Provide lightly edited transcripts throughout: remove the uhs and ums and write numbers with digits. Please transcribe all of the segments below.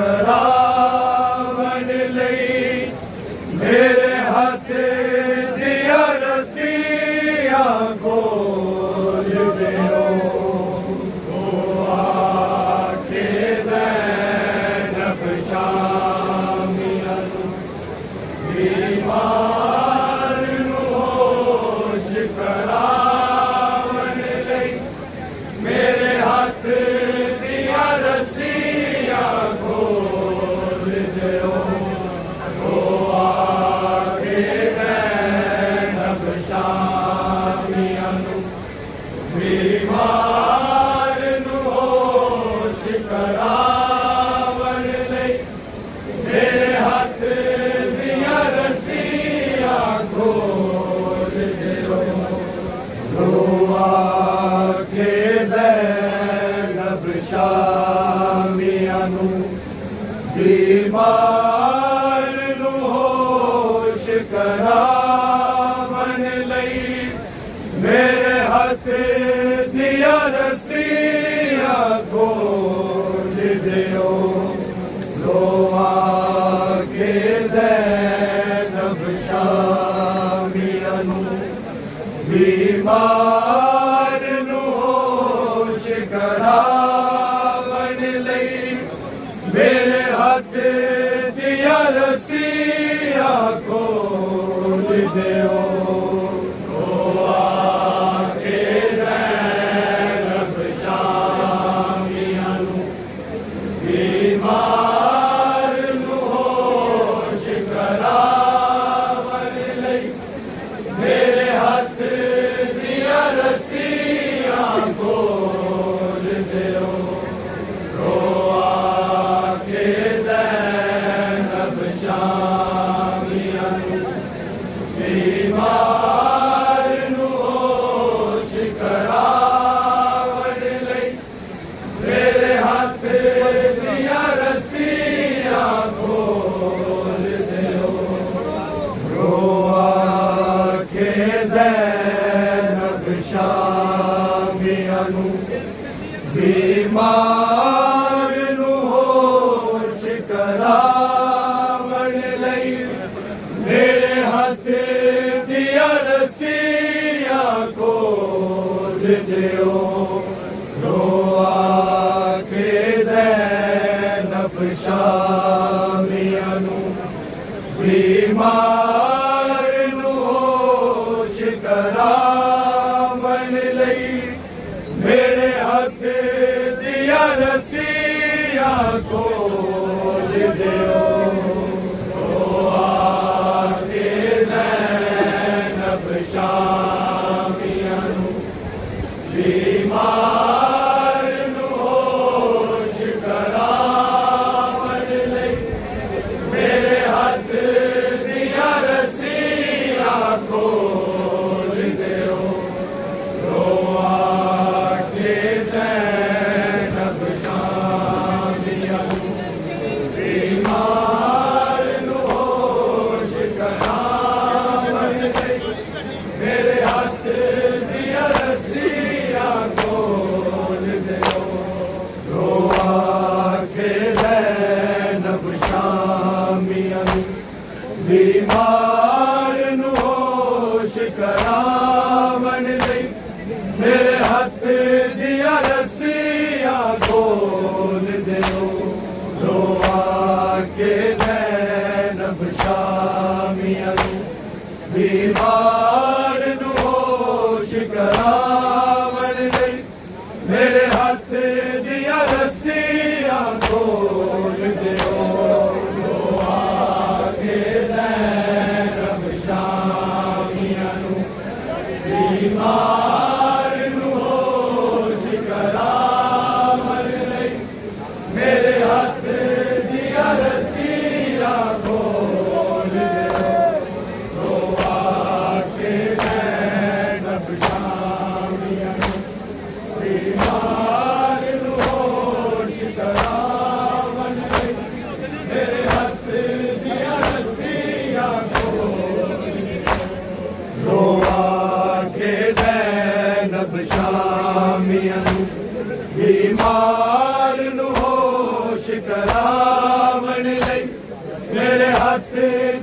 करावन लई मेरे हाथ दिया रसिया खोल दियो आके ज़ैनब शामिया बीमार नू होश करावन लई मेरे हाथ दिया रसिया खोल दियो आके ज़ैनब शामिया बीमार नू होश करावन लई मेरे हाथ दिया रसिया खोल दियो आके ज़ैनब शामिया बीमार नू होश करावन लई मेरे हाथ दिया रसिया खोल दियो आके ज़ैनब शामिया बीमार नू होश करावन लई मेरे हाथ दिया रसिया खोल दियो आके ज़ैनब शामिया बीमार नू होश करावन लई मेरे हाथ दिया रसिया खोल दियो आके ज़ैनब शामिया बीमार नू होश करावन लई मेरे हाथ दिया रसिया खोल दियो आके ज़ैनब शामिया बीमार नू होश करावन लई मेरे हाथ दिया रसिया खोल दियो आके ज़ैनब शामिया बीमार नू होश करावन लई मेरे हाथ दिया रसिया खोल दियो आके ज़ैनब शामिया बीमार नू होश करावन लई मेरे हाथ दिया रसिया खोल दियो आके ज़ैनब शामिया बीमार नू होश करावन लई मेरे हाथ दिया रसिया खोल दियो आके ज़ैनब शामिया बीमार नू होश करावन लई मेरे हाथ दिया रसिया खोल दियो आके ज़ैनब शामिया बीमार नू होश करावन लई मेरे हाथ दिया रसिया खोल दियो आके ज़ैनब हथ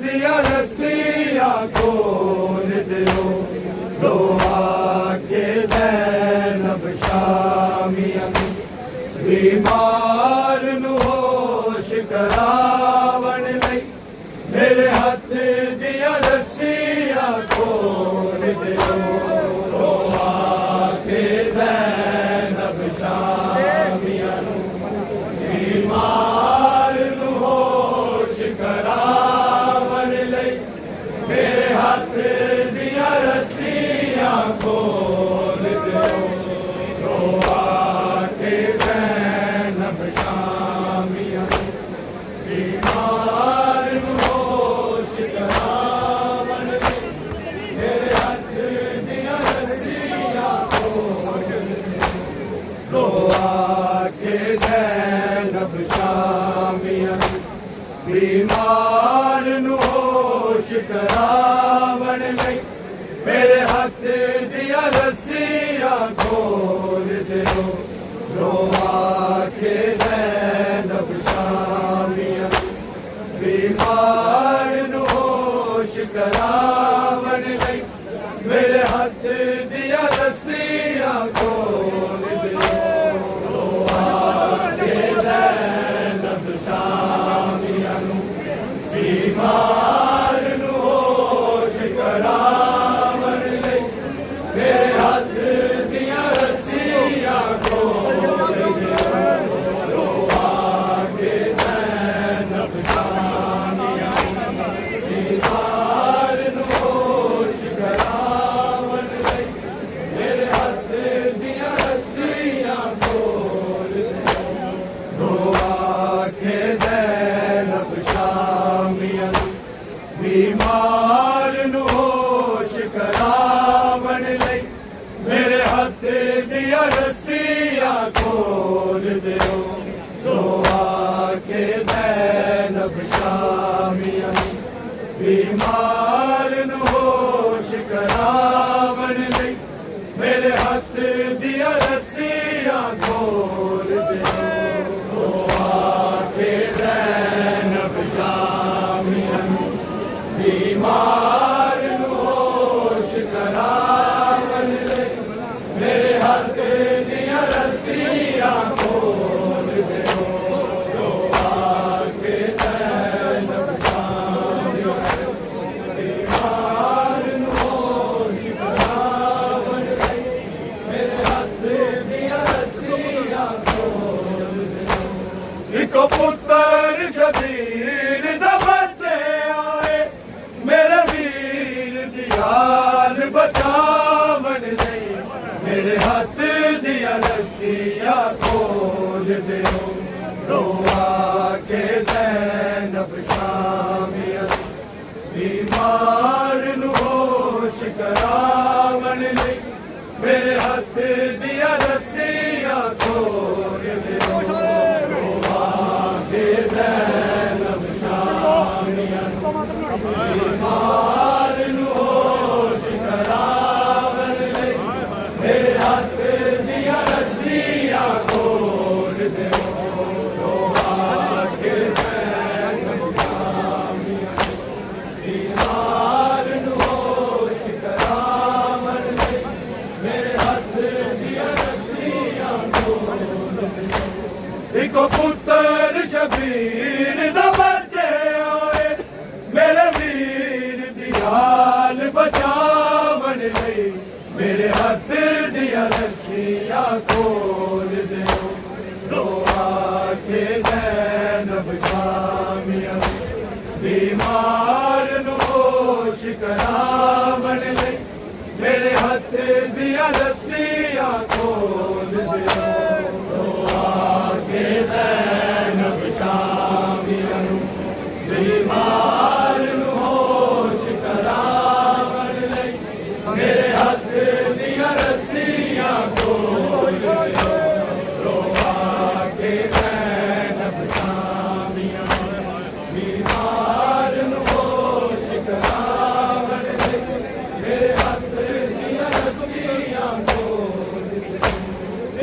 दिया रस्सियां खोल दो लोहा के ज़ैनब शामियां बीमार नू होश करावन लई मेरे हथ दिया रस्सियां खोल दो लोहा के ज़ैनब शामियां बीमार नू होश करावन लई मेरे हथ दिया रस्सियां खोल दो लोहा के ज़ैनब शामियां बीमार नू होश करावन लई मेरे हथ दिया रस्सियां खोल दो लोहा के ज़ैनब शामियां बीमार नू होश करावन लई मेरे हथ दिया रस्सियां खोल दो लोहा के ज़ैनब शामियां बीमार नू होश करावन लई मेरे हथ दिया रस्सियां खोल दो लोहा के ज़ैनब शामियां बीमार नू होश करावन लई मेरे हथ दिया रस्सियां खोल दो लोहा के ज़ैनब शामियां बीमार नू होश करावन लई मेरे हथ दिया रस्सियां खोल दो लोहा के ज़ैनब शामियां बीमार नू होश करावन लई मेरे हथ दिया रस्सियां खोल दो लोहा के ज़ैनब शामियां बीमार नू होश करावन लई मेरे हथ दिया रस्सियां खोल दो लोहा के ज़ैनब शामियां बीमार नू होश करावन लई मेरे हथ दिया रस्सियां खोल दो लोहा के ज़ैनब शामियां बीमार नू होश करावन लई मेरे हथ दिया रस्सियां खोल दो इको पुत्तर शबीर दा बच्चे आए मेरे वीर दियाल बचावन लई मेरे हथ दिया रस्सियां खोल दो लोहा के ज़ैनब शामियां बीमार नू होश करावन लई मेरे हथ दिया रस्सियां खोल दो लोहा के ज़ैनब शामियां बीमार नू होश करावन लई मेरे हथ दिया रस्सियां खोल दो लोहा के ज़ैनब शामियां बीमार नू होश करावन लई मेरे हथ दिया रस्सियां खोल दो इको पुत्तर शबीर दा बच्चे आए मेरे वीर दियाल बचावन लई मेरे हथ दिया रस्सियां खोल दो लोहा के ज़ैनब शामियां बीमार नू होश करावन लई मेरे हथ दिया रस्सियां खोल दो लोहा के ज़ैनब शामियां बीमार नू होश करावन लई मेरे हथ दिया रस्सियां खोल दो लोहा के ज़ैनब शामियां बीमार नू होश करावन लई मेरे हथ दिया रस्सियां खोल दो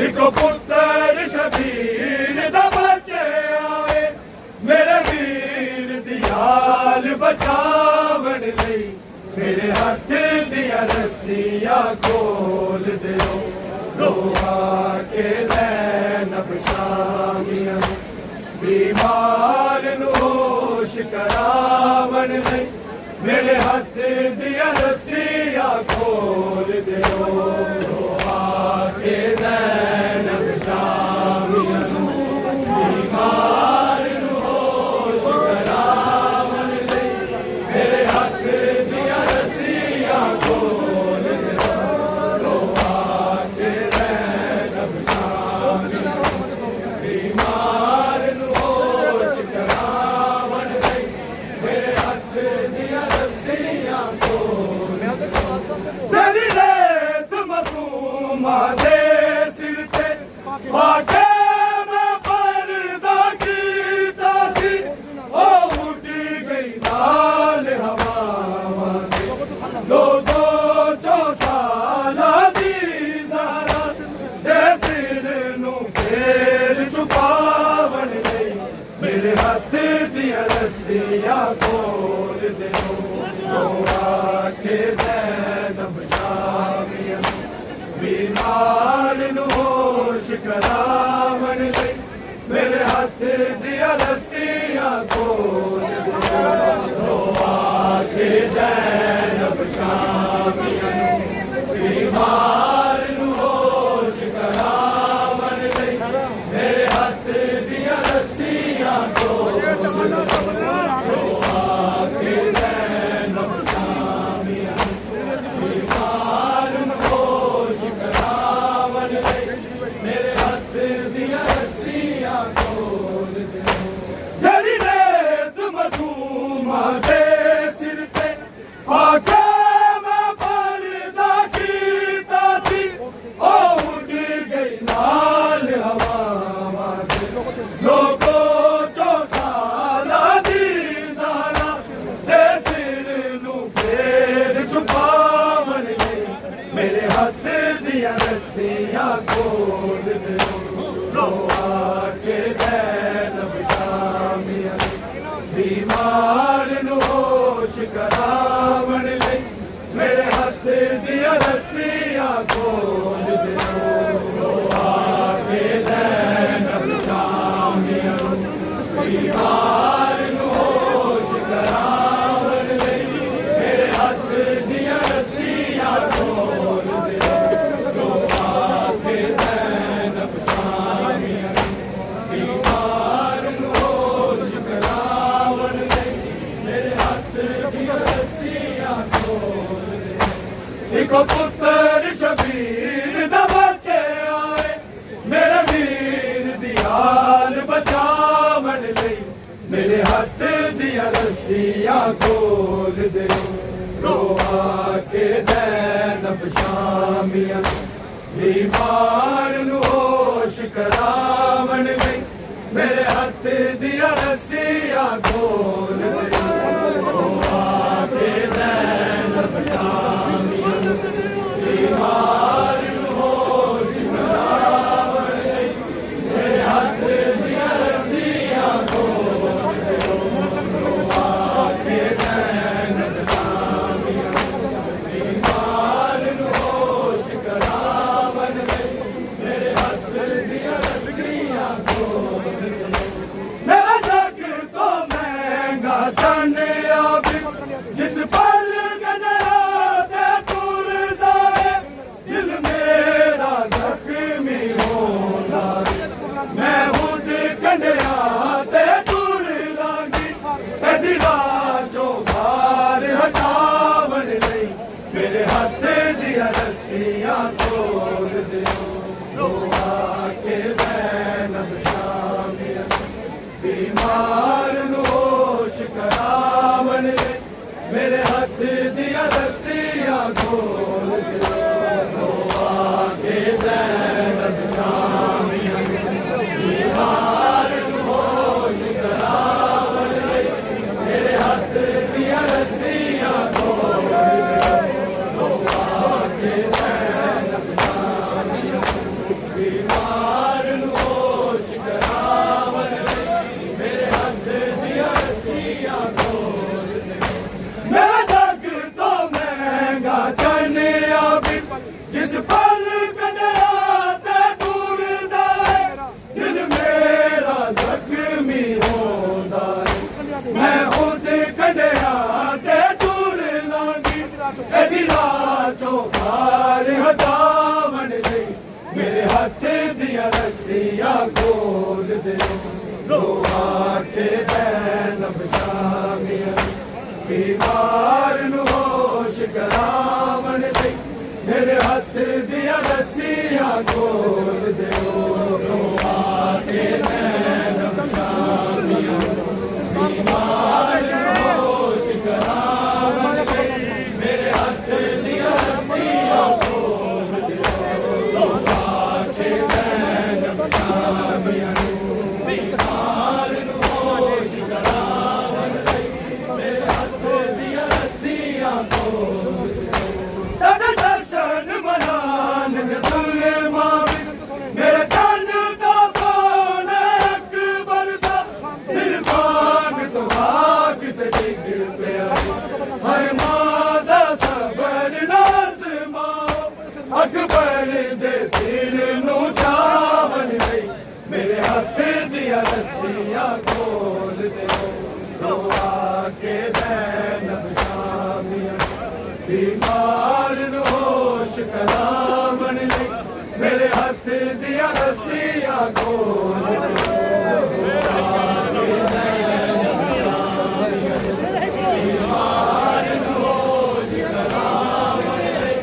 इको पुत्तर शबीर दा बच्चे आए मेरे वीर दियाल बचावन लई मेरे हाथ दिया रस्सियां खोल दियो रोआ के लैन बशामियां बीमार नु होश करावन लई मेरे हाथ दिया रस्सियां खोल दियो रोआ के लैन बशामियां बीमार नु होश करावन लई मेरे हाथ दिया रस्सियां खोल दियो रोआ के लैन बशामियां बीमार नु होश करावन लई मेरे हाथ दिया रस्सियां खोल तेरी रेत मासूमा दे सिर ते पाके मैं पर्दा कीता सी ओ उड़ गई नाल हवावां दे लोगो चो साला दी ज़ारा दे सिर नू फेर छुपावन लई मेरे हाथ दिया रस्सियां खोल दियो रोआ के ज़ैनब शामियां बीमार नु होश करावन लई मेरे हाथ दिया रस्सियां खोल दियो रोआ के ज़ैनब शामियां बीमार नु होश करावन लई मेरे हाथ दिया रस्सियां खोल दियो रोआ के ज़ैनब शामियां बीमार नु होश करावन लई मेरे हाथ दिया रस्सियां खोल दियो जरी रेत मासूमा दे सिर ते पाके मैं पर्दा कीता सी ओ उड़ गई नाल हवावां दे लोगो चो साला दी ज़ारा दे सिर नू फेर छुपावन लई मेरे हाथ दिया रस्सियां खोल दियो रोआ के ज़ैनब शामियां बीमार नु होश करावन लई मेरे हाथ दिया रस्सियां खोल दियो रोआ के ज़ैनब शामियां बीमार नु होश करावन लई मेरे हाथ दिया रस्सियां खोल दियो रोआ के ज़ैनब शामियां बीमार नु होश करावन लई मेरे हाथ दिया रस्सियां खोल दियो एक पुत्र शबीर दा बच्चे आए मेरे वीर दियाल बचावन लई मेरे हाथ दिया रस्सियां खोल दियो रोआ के ज़ैनब शामियां बीमार नु होश करावन लई मेरे हाथ दिया रस्सियां खोल दियो रोआ के ज़ैनब शामियां बीमार नु होश करावन लई मेरे हाथ दिया रस्सियां खोल दियो रोआ के ज़ैनब शामियां बीमार नु होश करावन लई मेरे हाथ दिया रस्सियां खोल दियो मेरा मैं खुद कंडिया ते टूर लांगी एदी राचो पार हटावन लई मेरे हथ दिया रस्सियां खोल दे रोआ के बैन बशामिया बीमार नू होश करावन लई मेरे हथ दिया रस्सियां खोल दे रोआ के बैन बशामिया बीमार नू होश करावन लई मेरे हथ दिया रस्सियां खोल दे रोआ के बैन बशामिया बीमार नू होश करावन लई मेरे हथ दिया रस्सियां खोल दे तड़ दर्शन मनान दे सुलेमा मेरे तन दा सोन अकबर दा सिर सांग तो हाक ते डिग पिया हाय मां दा सबर नाज़मा अकबर दे सिर नू चावन लई मेरे हथ दिया रस्सियां खोल दे रोआ के ज़ैनब शामिया बीमार नू होश करावन लई मेरे हथ दिया रस्सियां खोल दे बीमार नू होश करावन लई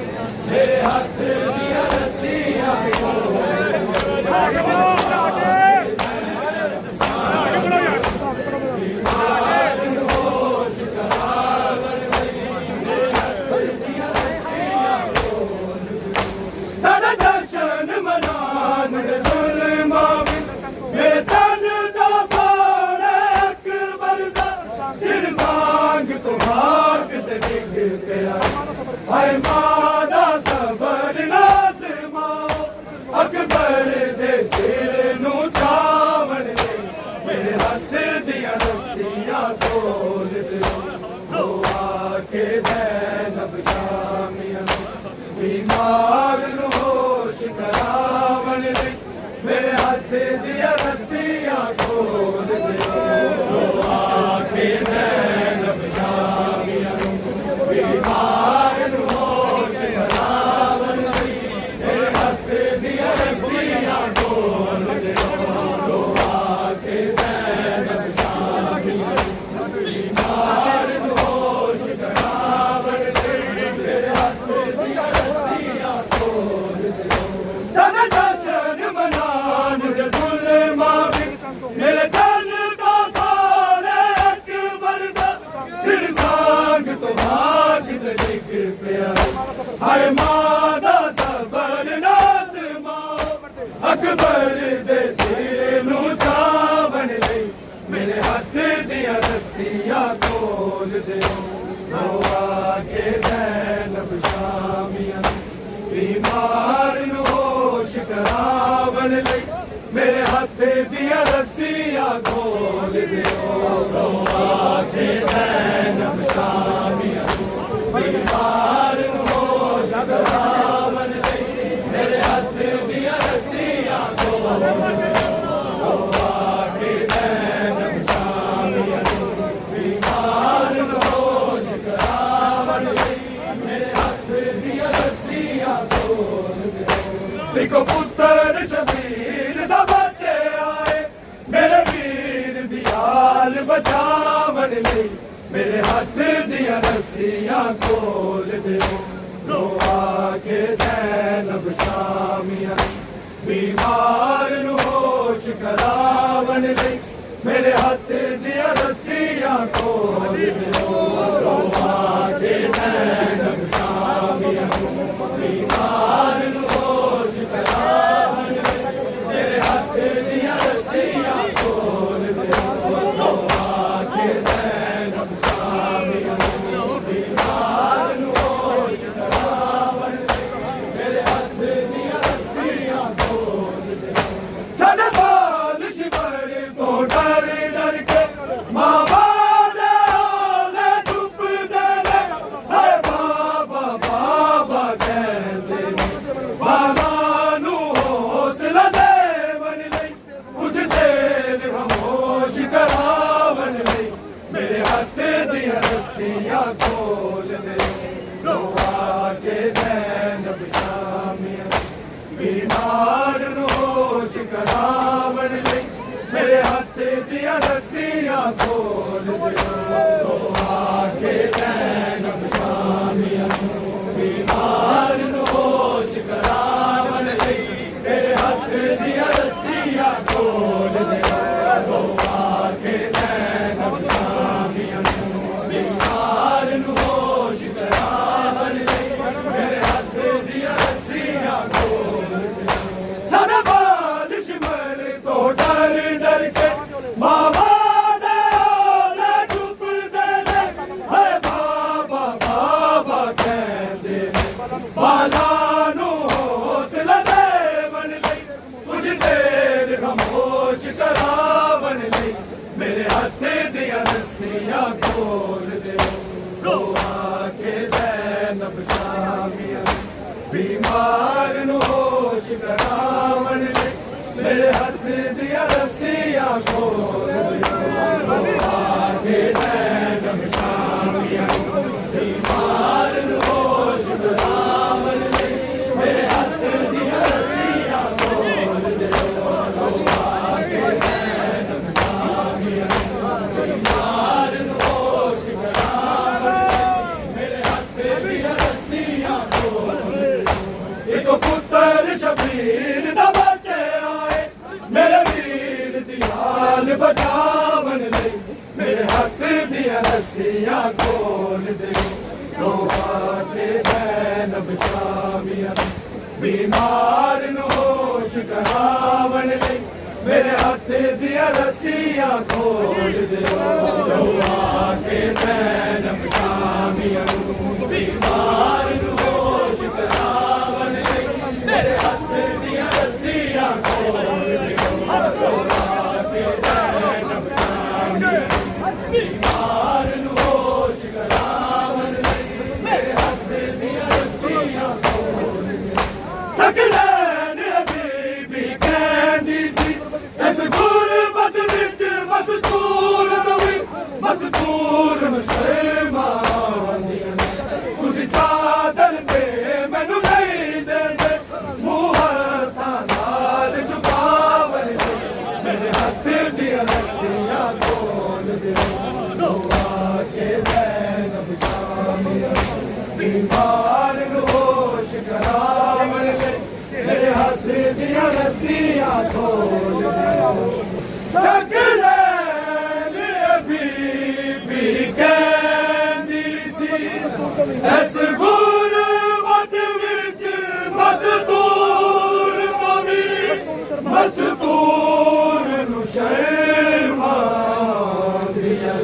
मेरे हथ दिया रस्सियां खोल दे तड़ दर्शन मनान दे जुल्मा मेरे तन दा सोन अकबर दा सिर सांग तो हाक ते डिग पिया हाय मां दा सबर नाज़मा अकबर दे सिर नू चावन लई मेरे हथ दिया रस्सियां खोल दे रोआ के ज़ैनब शामिया बीमार नू होश करावन लई मेरे हथ दिया रस्सियां खोल दे रोआ के ज़ैनब शामिया बीमार नू होश करावन लई मेरे हथ दिया रस्सियां खोल दे रोआ के ज़ैनब शामिया बीमार नू होश करावन लई मेरे हथ दिया रस्सियां खोल दे तन दर्शन मनान दे जुल्मा मेरे तन दा सोन अकबर दा सिर सांग तो हाक ते डिग पिया हाय मां दा सबर नाज़मा अकबर दे सिर नू चावन लई मेरे हथ दिया रस्सियां खोल दे रोआ के ज़ैनब शामिया बीमार नू होश करावन लई मेरे हथ दिया रस्सियां खोल दे रोआ के ज़ैनब शामिया बीमार नू होश करावन लई मेरे हथ दिया रस्सियां खोल दे रोआ के ज़ैनब शामिया बीमार नू होश करावन लई मेरे हथ दिया रस्सियां खोल दे इको पुत्र शबीर दा बच्चे आए मेरे वीर दी आल बचावन लई मेरे हथ दिया रस्सियां खोल दे रोआ के ज़ैनब शामिया बीमार नू होश करावन लई मेरे हथ दिया रस्सियां खोल दे रोआ के ज़ैनब शामिया बीमार नू होश करावन लई मेरे हथ दिया रस्सियां खोल दे रोआ के ज़ैनब शामिया बीमार नू होश करावन लई मेरे हथ दिया रस्सियां खोल दे साडे बाल शिवर तो डर डर के मां बाल मेरे हथ दिया रस्सियां खोल दे रोआ के नैन बिछामियां बीमार नु होश करावन ले मेरे हथ दिया रस्सियां खोल दे रोआ के नैन बिछामियां बीमार नु होश करावन ले मेरे हथ दिया रस्सियां खोल दे रोआ के नैन बिछामियां बीमार नु होश करावन ले मेरे हथ दिया रस्सियां खोल दे साडा बालिश मर तो डर डर के मावा दे ओले चुप दे ने है बाबा बाबा कहंदे ने बाला नु हौसला देवन लई कुछ देर खामोश करावन लई मेरे हथ दिया रस्सियां खोल दे रोआ के ज़ैनब शामियां बीमार नु होश करावन लई मेरे हथ दिया रस्सियां खोल दे रोआ के ज़ैनब शामियां बीमार नु होश करावन लई मेरे हथ दिया रस्सियां खोल दे रोआ के ज़ैनब शामियां बीमार नु होश करावन लई मेरे हथ दिया रस्सियां खोल दे एक पुत्र शबीर दा बचे आए मेरे वीर दी हाल बचावन लई मेरे हथ दिया रस्सियां खोल दे रोआ के ज़ैनब शामियां बीमार नु होश करावन लई मेरे हथ दिया रस्सियां खोल दे रोआ के ज़ैनब शामियां बीमार नु होश करावन लई मेरे हथ दिया रस्सियां खोल दे रोआ के ज़ैनब शामियां बीमार नु होश करावन लई मेरे हथ दिया रस्सियां खोल दे सकलैन हबीबी कहंदी सी इस गुरबत विच मस्तूर तवी मस्तूर नु शर्मांदियां तुसी चादर ते मैनू नहीं देंदे मूंह हत्थां नाल छुपावन लई मेरे हथ दिया रस्सियां खोल दे रोआ के ज़ैनब शामियां बीमार नु होश करावन लई मेरे हथ दिया रस्सियां खोल दे सकलैन हबीबी कहंदी सी इस गुरबत विच मस्तूर तवी मस्तूर नु शर्मांदियां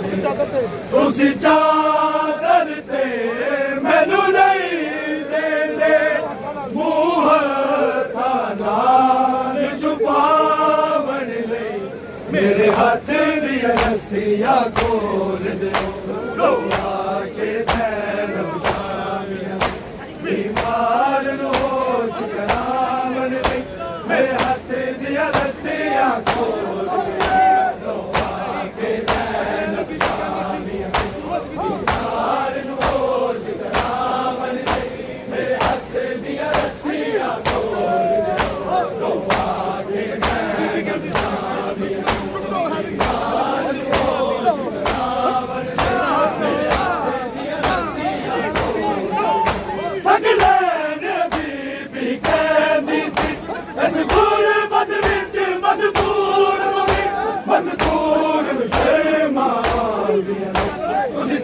तुसी चादर ते मैनू नहीं देंदे मूंह हत्थां नाल छुपावन लई मेरे हथ दिया रस्सियां खोल दे रोआ के ज़ैनब शामियां बीमार नु होश करावन लई मेरे हथ दिया रस्सियां खोल दे रोआ के ज़ैनब शामियां बीमार नु होश करावन लई मेरे हथ दिया रस्सियां खोल दे रोआ के ज़ैनब शामियां बीमार नु होश करावन लई मेरे हथ दिया रस्सियां खोल दे सकलैन हबीबी कहंदी सी इस गुरबत विच मस्तूर तवी मस्तूर नु शर्मांदियां तुसी